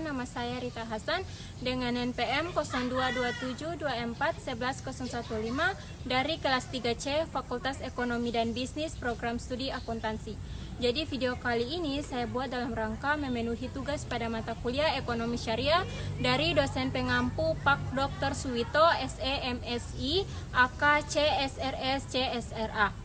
nama saya Rita Hasan dengan NPM 0227241115 dari kelas 3C Fakultas Ekonomi dan Bisnis Program Studi Akuntansi. Jadi video kali ini saya buat dalam rangka memenuhi tugas pada mata kuliah Ekonomi Syariah dari dosen pengampu Pak Dr. Suwito SE.MSI AK CSRS CSRA.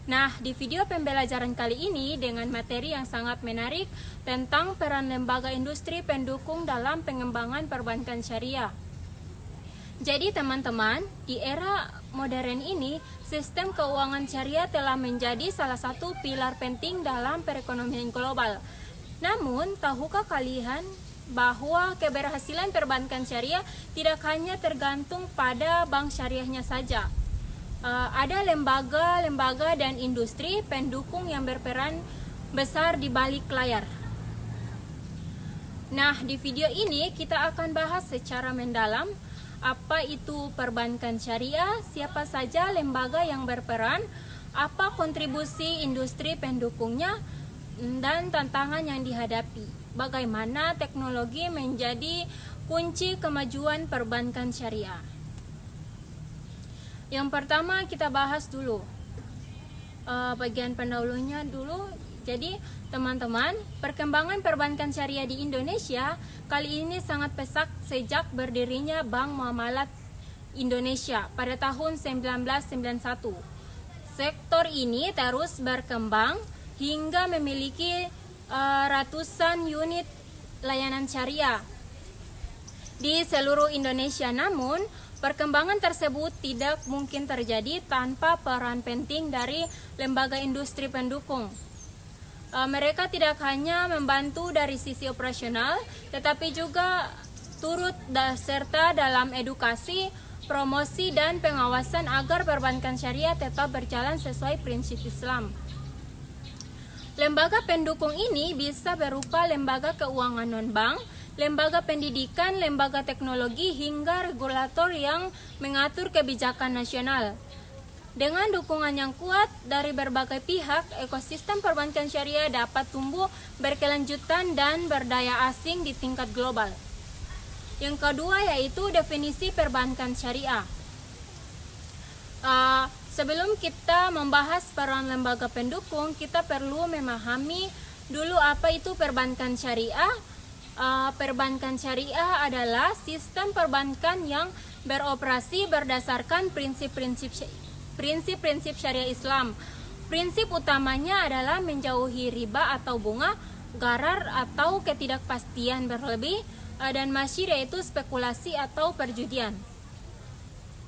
Nah, di video pembelajaran kali ini dengan materi yang sangat menarik tentang peran lembaga industri pendukung dalam pengembangan perbankan syariah. Jadi teman-teman, di era modern ini, sistem keuangan syariah telah menjadi salah satu pilar penting dalam perekonomian global. Namun, tahukah kalian bahwa keberhasilan perbankan syariah tidak hanya tergantung pada bank syariahnya saja? Ada lembaga-lembaga dan industri pendukung yang berperan besar di balik layar. Nah, di video ini kita akan bahas secara mendalam apa itu perbankan syariah, siapa saja lembaga yang berperan, apa kontribusi industri pendukungnya, dan tantangan yang dihadapi. Bagaimana teknologi menjadi kunci kemajuan perbankan syariah. Yang pertama kita bahas dulu bagian pendahulunya dulu. Jadi teman-teman, perkembangan perbankan syariah di Indonesia kali ini sangat pesat sejak berdirinya Bank Muamalat Indonesia pada tahun 1991. Sektor ini terus berkembang hingga memiliki ratusan unit layanan syariah di seluruh Indonesia. Namun perkembangan tersebut tidak mungkin terjadi tanpa peran penting dari lembaga industri pendukung. Mereka tidak hanya membantu dari sisi operasional, tetapi juga turut serta dalam edukasi, promosi, dan pengawasan agar perbankan syariah tetap berjalan sesuai prinsip Islam. Lembaga pendukung ini bisa berupa lembaga keuangan non-bank, lembaga pendidikan, lembaga teknologi, hingga regulator yang mengatur kebijakan nasional. Dengan dukungan yang kuat dari berbagai pihak, ekosistem perbankan syariah dapat tumbuh berkelanjutan dan berdaya asing di tingkat global. Yang kedua yaitu definisi perbankan syariah. Sebelum kita membahas peran lembaga pendukung, kita perlu memahami dulu apa itu perbankan syariah. Perbankan syariah adalah sistem perbankan yang beroperasi berdasarkan prinsip-prinsip syariah Islam. Prinsip utamanya adalah menjauhi riba atau bunga, gharar atau ketidakpastian berlebih, dan masyir yaitu spekulasi atau perjudian.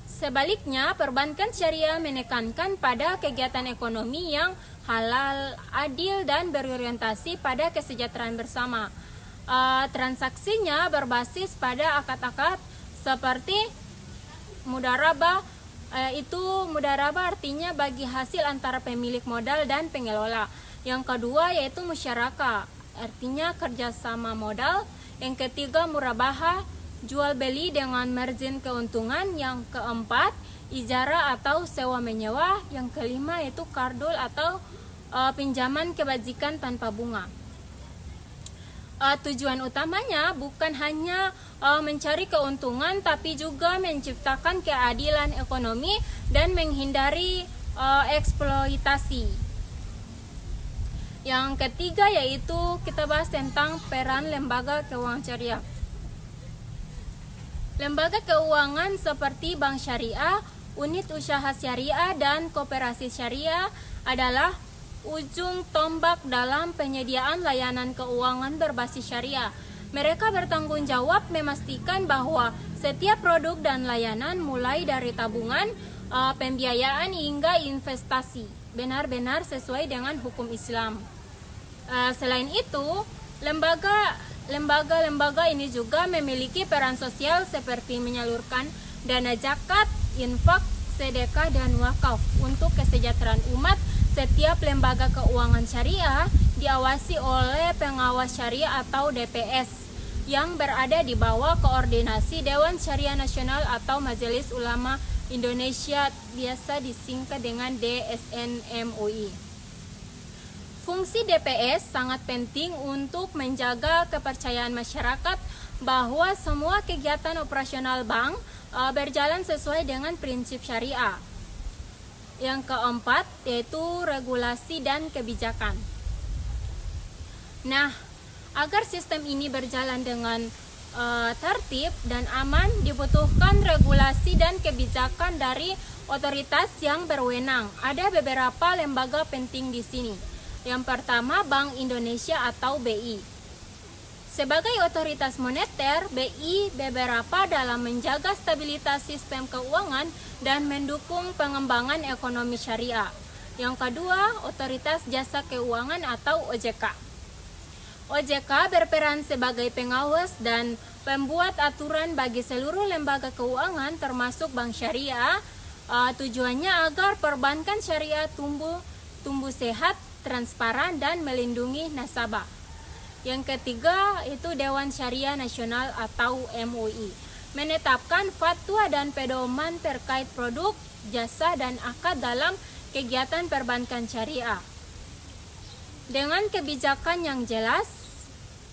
Sebaliknya, perbankan syariah menekankan pada kegiatan ekonomi yang halal, adil, dan berorientasi pada kesejahteraan bersama. Transaksinya berbasis pada akad-akad seperti mudharabah. Mudharabah artinya bagi hasil antara pemilik modal dan pengelola. Yang kedua yaitu musyarakah, artinya kerjasama modal. Yang ketiga murabahah, jual beli dengan margin keuntungan. Yang keempat ijarah atau sewa menyewa. Yang kelima yaitu kardul atau pinjaman kebajikan tanpa bunga. Tujuan utamanya bukan hanya mencari keuntungan, tapi juga menciptakan keadilan ekonomi dan menghindari eksploitasi. Yang ketiga yaitu kita bahas tentang peran lembaga keuangan syariah. Lembaga keuangan seperti bank syariah, unit usaha syariah, dan koperasi syariah adalah ujung tombak dalam penyediaan layanan keuangan berbasis syariah. Mereka bertanggung jawab memastikan bahwa setiap produk dan layanan mulai dari tabungan, pembiayaan hingga investasi benar-benar sesuai dengan hukum Islam. Selain itu, lembaga ini juga memiliki peran sosial seperti menyalurkan dana zakat, infak, sedekah, dan wakaf untuk kesejahteraan umat. Setiap lembaga keuangan syariah diawasi oleh pengawas syariah atau DPS yang berada di bawah koordinasi Dewan Syariah Nasional atau Majelis Ulama Indonesia, biasa disingkat dengan DSN-MUI. Fungsi DPS sangat penting untuk menjaga kepercayaan masyarakat bahwa semua kegiatan operasional bank berjalan sesuai dengan prinsip syariah. Yang keempat yaitu regulasi dan kebijakan. Nah, agar sistem ini berjalan dengan tertib dan aman, dibutuhkan regulasi dan kebijakan dari otoritas yang berwenang. Ada beberapa lembaga penting di sini. Yang pertama, Bank Indonesia atau BI. Sebagai otoritas moneter, BI beberapa dalam menjaga stabilitas sistem keuangan dan mendukung pengembangan ekonomi syariah. Yang kedua, Otoritas Jasa Keuangan atau OJK. OJK berperan sebagai pengawas dan pembuat aturan bagi seluruh lembaga keuangan termasuk bank syariah. Tujuannya agar perbankan syariah tumbuh sehat, transparan, dan melindungi nasabah. Yang ketiga itu Dewan Syariah Nasional atau MUI, menetapkan fatwa dan pedoman terkait produk, jasa, dan akad dalam kegiatan perbankan syariah. Dengan kebijakan yang jelas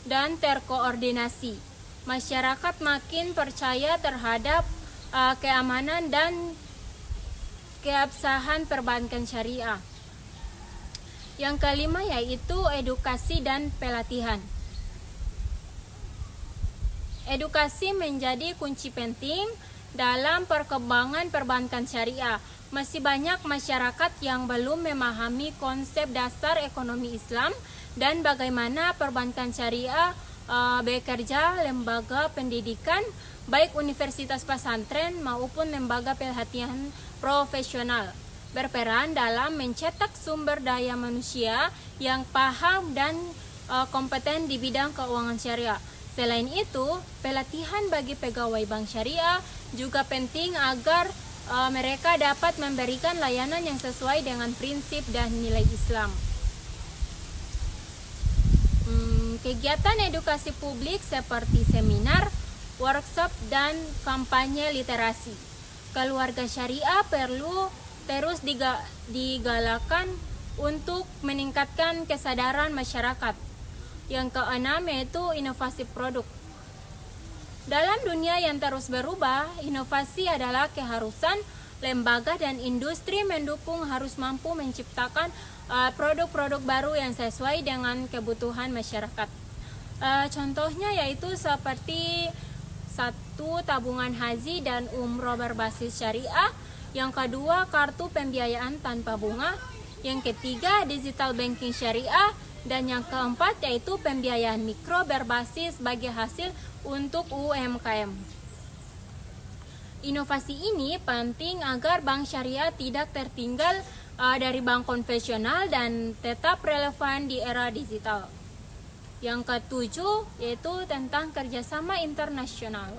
dan terkoordinasi, masyarakat makin percaya terhadap keamanan dan keabsahan perbankan syariah. Yang kelima yaitu edukasi dan pelatihan. Edukasi menjadi kunci penting dalam perkembangan perbankan syariah. Masih banyak masyarakat yang belum memahami konsep dasar ekonomi Islam dan bagaimana perbankan syariah bekerja. Lembaga pendidikan, baik universitas pesantren maupun lembaga pelatihan profesional, berperan dalam mencetak sumber daya manusia yang paham dan kompeten di bidang keuangan syariah. Selain itu, pelatihan bagi pegawai bank syariah juga penting agar mereka dapat memberikan layanan yang sesuai dengan prinsip dan nilai Islam. Kegiatan edukasi publik seperti seminar, workshop, dan kampanye literasi keluarga syariah perlu terus digalakkan untuk meningkatkan kesadaran masyarakat. Yang keenam yaitu inovasi produk. Dalam dunia yang terus berubah, inovasi adalah keharusan. Lembaga dan industri mendukung harus mampu menciptakan produk-produk baru yang sesuai dengan kebutuhan masyarakat. Contohnya yaitu seperti 1. Tabungan haji dan umroh berbasis syariah. Yang kedua, kartu pembiayaan tanpa bunga. Yang ketiga, digital banking syariah. Dan yang keempat yaitu pembiayaan mikro berbasis bagi hasil untuk UMKM. Inovasi ini penting agar bank syariah tidak tertinggal dari bank konvensional dan tetap relevan di era digital. Yang ketujuh yaitu tentang kerjasama internasional.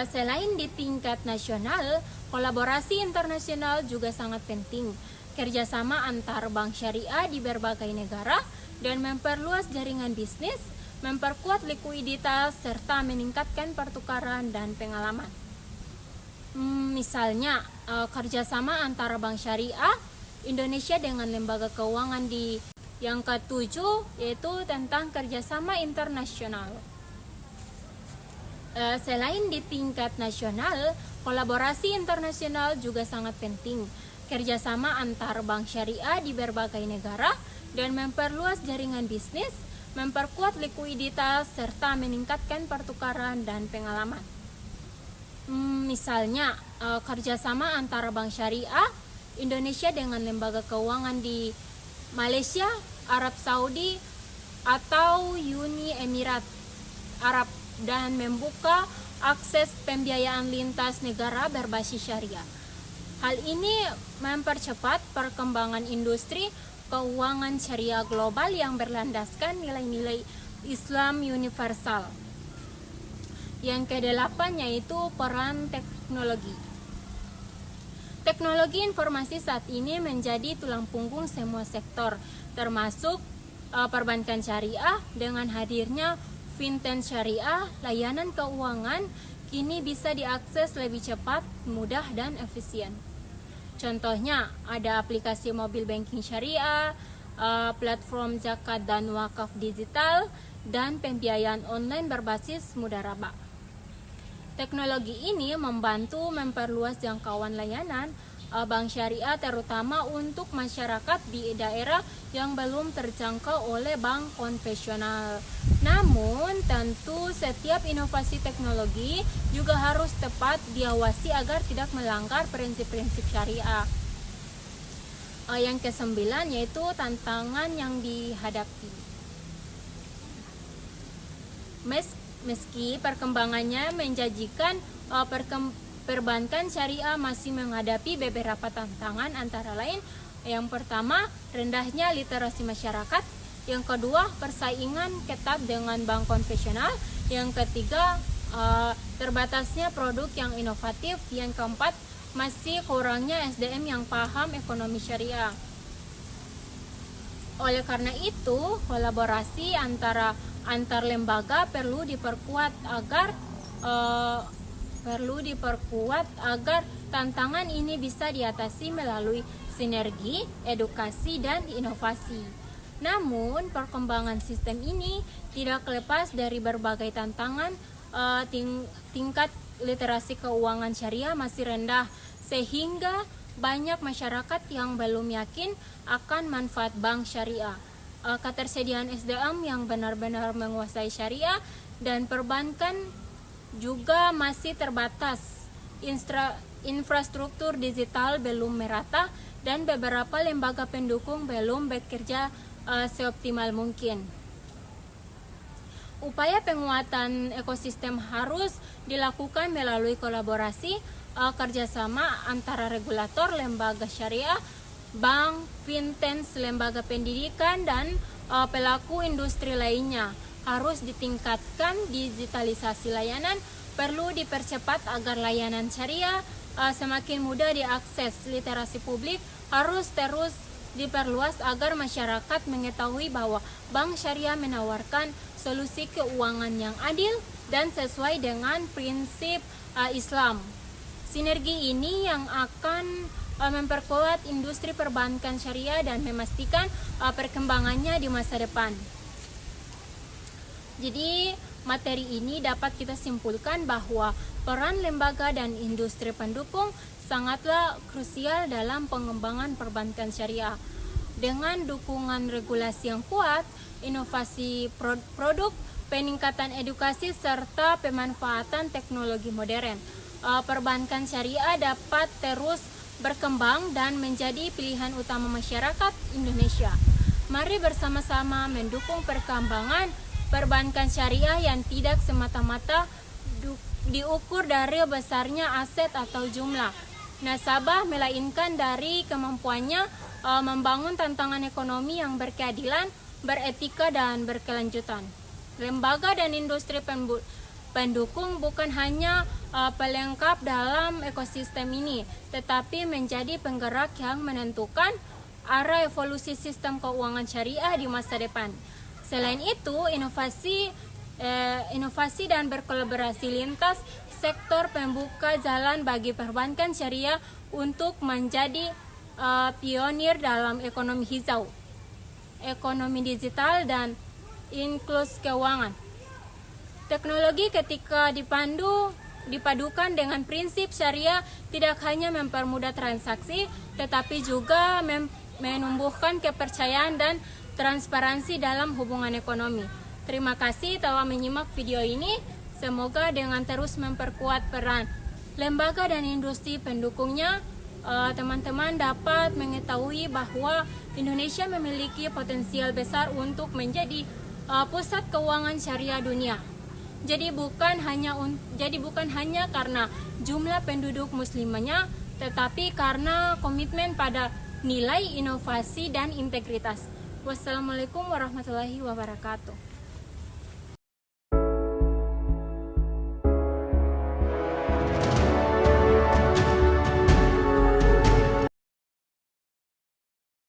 Selain di tingkat nasional, kolaborasi internasional juga sangat penting. Kerjasama antar bank syariah di berbagai negara dan memperluas jaringan bisnis, memperkuat likuiditas, serta meningkatkan pertukaran dan pengalaman. Misalnya, kerjasama antara bank syariah Indonesia dengan lembaga keuangan di yang ketujuh yaitu tentang kerjasama internasional. Selain di tingkat nasional, kolaborasi internasional juga sangat penting. Kerjasama antar bank syariah di berbagai negara dan memperluas jaringan bisnis, memperkuat likuiditas, serta meningkatkan pertukaran dan pengalaman. Misalnya, kerjasama antara bank syariah Indonesia dengan lembaga keuangan di Malaysia, Arab Saudi, atau Uni Emirat Arab dan membuka akses pembiayaan lintas negara berbasis syariah. Hal ini mempercepat perkembangan industri keuangan syariah global yang berlandaskan nilai-nilai Islam universal. Yang kedelapan yaitu peran teknologi. Teknologi informasi saat ini menjadi tulang punggung semua sektor, termasuk perbankan syariah. Dengan hadirnya fintech syariah, layanan keuangan kini bisa diakses lebih cepat, mudah, dan efisien. Contohnya, ada aplikasi mobil banking syariah, platform zakat dan wakaf digital dan pembiayaan online berbasis mudharabah. Teknologi ini membantu memperluas jangkauan layanan bank syariah terutama untuk masyarakat di daerah yang belum terjangkau oleh bank konvensional. Namun, tentu setiap inovasi teknologi juga harus tepat diawasi agar tidak melanggar prinsip-prinsip syariah. Yang ke-9 yaitu tantangan yang dihadapi. Meski perkembangannya menjanjikan, perbankan syariah masih menghadapi beberapa tantangan, antara lain yang pertama, rendahnya literasi masyarakat, yang kedua, persaingan ketat dengan bank konvensional, yang ketiga, terbatasnya produk yang inovatif, yang keempat, masih kurangnya SDM yang paham ekonomi syariah. Oleh karena itu, kolaborasi antar lembaga perlu diperkuat agar tantangan ini bisa diatasi melalui sinergi, edukasi, dan inovasi. Namun, perkembangan sistem ini tidak lepas dari berbagai tantangan. Tingkat literasi keuangan syariah masih rendah, sehingga banyak masyarakat yang belum yakin akan manfaat bank syariah. Ketersediaan SDM yang benar-benar menguasai syariah dan perbankan juga masih terbatas. Infrastruktur digital belum merata dan beberapa lembaga pendukung belum bekerja seoptimal mungkin. Upaya penguatan ekosistem harus dilakukan melalui kolaborasi kerjasama antara regulator, lembaga syariah, bank, fintech, lembaga pendidikan, dan pelaku industri lainnya. Harus ditingkatkan digitalisasi layanan, perlu dipercepat agar layanan syariah semakin mudah diakses. Literasi publik harus terus diperluas agar masyarakat mengetahui bahwa bank syariah menawarkan solusi keuangan yang adil dan sesuai dengan prinsip Islam. Sinergi ini yang akan memperkuat industri perbankan syariah dan memastikan perkembangannya di masa depan. Jadi, materi ini dapat kita simpulkan bahwa peran lembaga dan industri pendukung sangatlah krusial dalam pengembangan perbankan syariah. Dengan dukungan regulasi yang kuat, inovasi produk, peningkatan edukasi, serta pemanfaatan teknologi modern, perbankan syariah dapat terus berkembang dan menjadi pilihan utama masyarakat Indonesia. Mari bersama-sama mendukung perkembangan perbankan syariah yang tidak semata-mata diukur dari besarnya aset atau jumlah nasabah, melainkan dari kemampuannya membangun tantangan ekonomi yang berkeadilan, beretika, dan berkelanjutan. Lembaga dan industri pendukung bukan hanya pelengkap dalam ekosistem ini, tetapi menjadi penggerak yang menentukan arah evolusi sistem keuangan syariah di masa depan. Selain itu, inovasi dan berkolaborasi lintas sektor membuka jalan bagi perbankan syariah untuk menjadi pionir dalam ekonomi hijau, ekonomi digital, dan inklusi keuangan. Teknologi ketika dipadukan dengan prinsip syariah tidak hanya mempermudah transaksi, tetapi juga menumbuhkan kepercayaan dan transparansi dalam hubungan ekonomi. Terima kasih telah menyimak video ini. Semoga dengan terus memperkuat peran lembaga dan industri pendukungnya, teman-teman dapat mengetahui bahwa Indonesia memiliki potensial besar untuk menjadi pusat keuangan syariah dunia. Jadi bukan hanya karena jumlah penduduk muslimnya, tetapi karena komitmen pada nilai inovasi dan integritas. Wassalamualaikum warahmatullahi wabarakatuh.